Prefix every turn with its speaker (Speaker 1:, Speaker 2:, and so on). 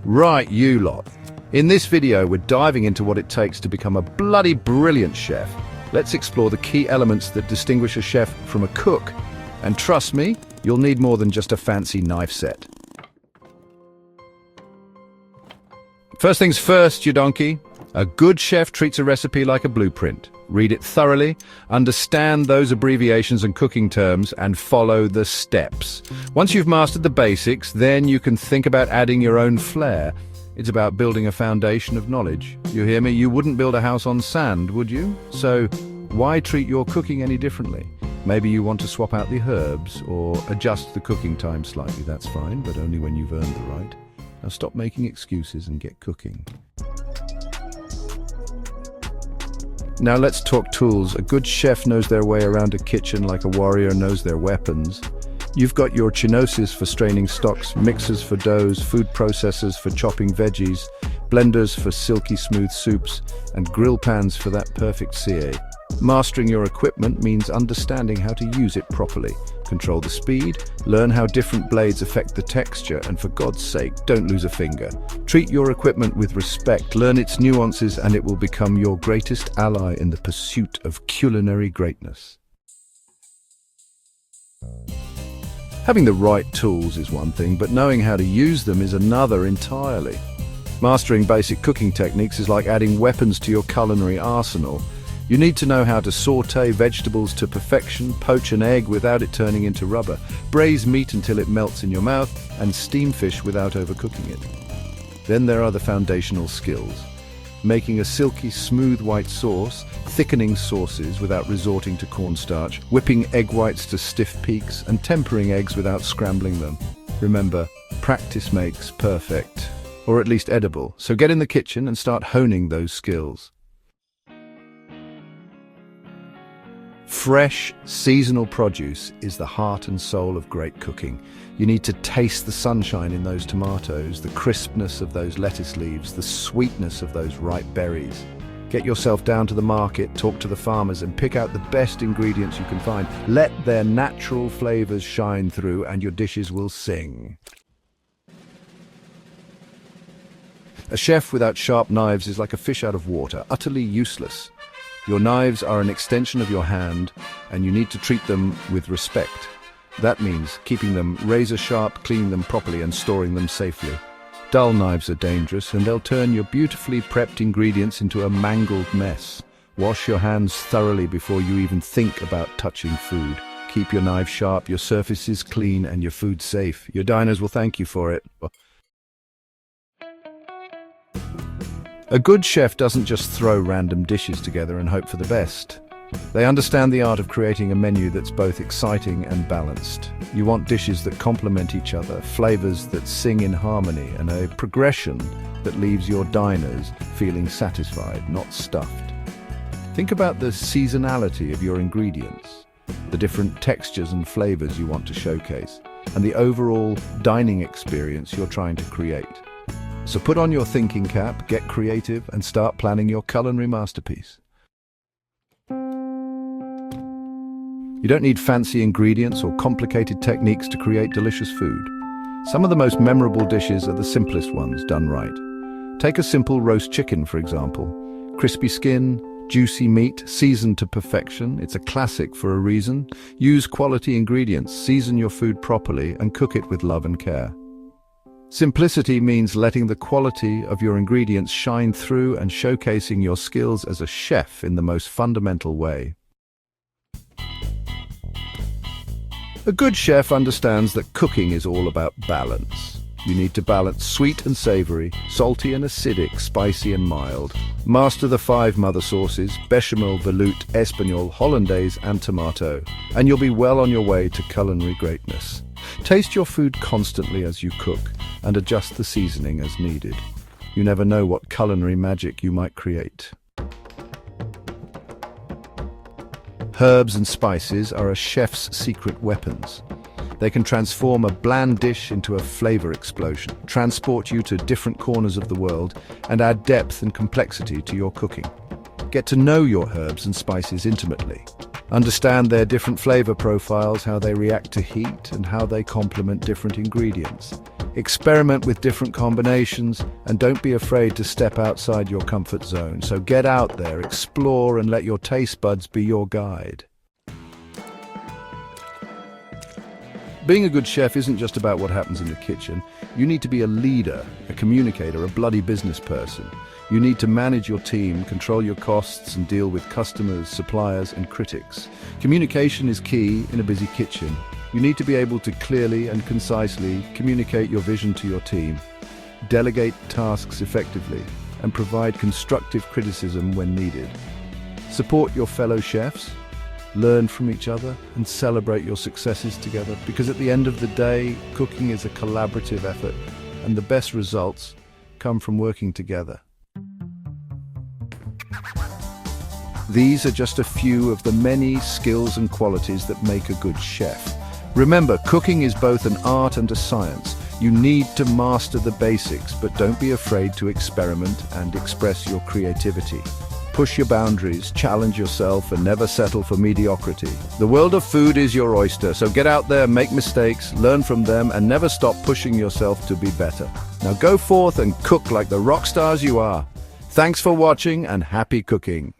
Speaker 1: Right, you lot. In this video, we're diving into what it takes to become a bloody brilliant chef. Let's explore the key elements that distinguish a chef from a cook. And trust me, you'll need more than just a fancy knife set. First things first, you donkey. A good chef treats a recipe like a blueprint. Read it thoroughly, understand those abbreviations and cooking terms, and follow the steps. Once you've mastered the basics, then you can think about adding your own flair. It's about building a foundation of knowledge. You hear me? You wouldn't build a house on sand, would you? So why treat your cooking any differently? Maybe you want to swap out the herbs or adjust the cooking time slightly. That's fine, but only when you've earned the right. Now stop making excuses and get cooking. Now let's talk tools. A good chef knows their way around a kitchen like a warrior knows their weapons. You've got your chinosis for straining stocks, mixers for doughs, food processors for chopping veggies, blenders for silky smooth soups, and grill pans for that perfect CA. Mastering your equipment means understanding how to use it properly. Control the speed, learn how different blades affect the texture, and for God's sake, don't lose a finger. Treat your equipment with respect, learn its nuances, and it will become your greatest ally in the pursuit of culinary greatness. Having the right tools is one thing, but knowing how to use them is another entirely. Mastering basic cooking techniques is like adding weapons to your culinary arsenal. You need to know how to sauté vegetables to perfection, poach an egg without it turning into rubber, braise meat until it melts in your mouth, and steam fish without overcooking it. Then there are the foundational skills. Making a silky, smooth white sauce, thickening sauces without resorting to cornstarch, whipping egg whites to stiff peaks, and tempering eggs without scrambling them. Remember, practice makes perfect, or at least edible, so get in the kitchen and start honing those skills. Fresh, seasonal produce is the heart and soul of great cooking. You need to taste the sunshine in those tomatoes, the crispness of those lettuce leaves, the sweetness of those ripe berries. Get yourself down to the market, talk to the farmers, and pick out the best ingredients you can find. Let their natural flavors shine through, and your dishes will sing. A chef without sharp knives is like a fish out of water, utterly useless. Your knives are an extension of your hand, and you need to treat them with respect. That means keeping them razor sharp, cleaning them properly, and storing them safely. Dull knives are dangerous, and they'll turn your beautifully prepped ingredients into a mangled mess. Wash your hands thoroughly before you even think about touching food. Keep your knives sharp, your surfaces clean, and your food safe. Your diners will thank you for it. A good chef doesn't just throw random dishes together and hope for the best. They understand the art of creating a menu that's both exciting and balanced. You want dishes that complement each other, flavors that sing in harmony, and a progression that leaves your diners feeling satisfied, not stuffed. Think about the seasonality of your ingredients, the different textures and flavors you want to showcase, and the overall dining experience you're trying to create. So put on your thinking cap, get creative, and start planning your culinary masterpiece. You don't need fancy ingredients or complicated techniques to create delicious food. Some of the most memorable dishes are the simplest ones done right. Take a simple roast chicken, for example. Crispy skin, juicy meat, seasoned to perfection. It's a classic for a reason. Use quality ingredients, season your food properly, and cook it with love and care. Simplicity means letting the quality of your ingredients shine through and showcasing your skills as a chef in the most fundamental way. A good chef understands that cooking is all about balance. You need to balance sweet and savory, salty and acidic, spicy and mild. Master the 5 mother sauces: bechamel, veloute, espagnole, hollandaise, and tomato, and you'll be well on your way to culinary greatness. Taste your food constantly as you cook, and adjust the seasoning as needed. You never know what culinary magic you might create. Herbs and spices are a chef's secret weapons. They can transform a bland dish into a flavor explosion, transport you to different corners of the world, and add depth and complexity to your cooking. Get to know your herbs and spices intimately. Understand their different flavor profiles, how they react to heat, and how they complement different ingredients. Experiment with different combinations, and don't be afraid to step outside your comfort zone. So get out there, explore, and let your taste buds be your guide. Being a good chef isn't just about what happens in the kitchen. You need to be a leader, a communicator, a bloody business person. You need to manage your team, control your costs, and deal with customers, suppliers, and critics. Communication is key in a busy kitchen. You need to be able to clearly and concisely communicate your vision to your team, delegate tasks effectively, and provide constructive criticism when needed. Support your fellow chefs, learn from each other, and celebrate your successes together, because at the end of the day, cooking is a collaborative effort, and the best results come from working together. These are just a few of the many skills and qualities that make a good chef. Remember, cooking is both an art and a science. You need to master the basics, but don't be afraid to experiment and express your creativity. Push your boundaries, challenge yourself, and never settle for mediocrity. The world of food is your oyster, so get out there, make mistakes, learn from them, and never stop pushing yourself to be better. Now go forth and cook like the rock stars you are. Thanks for watching, and happy cooking.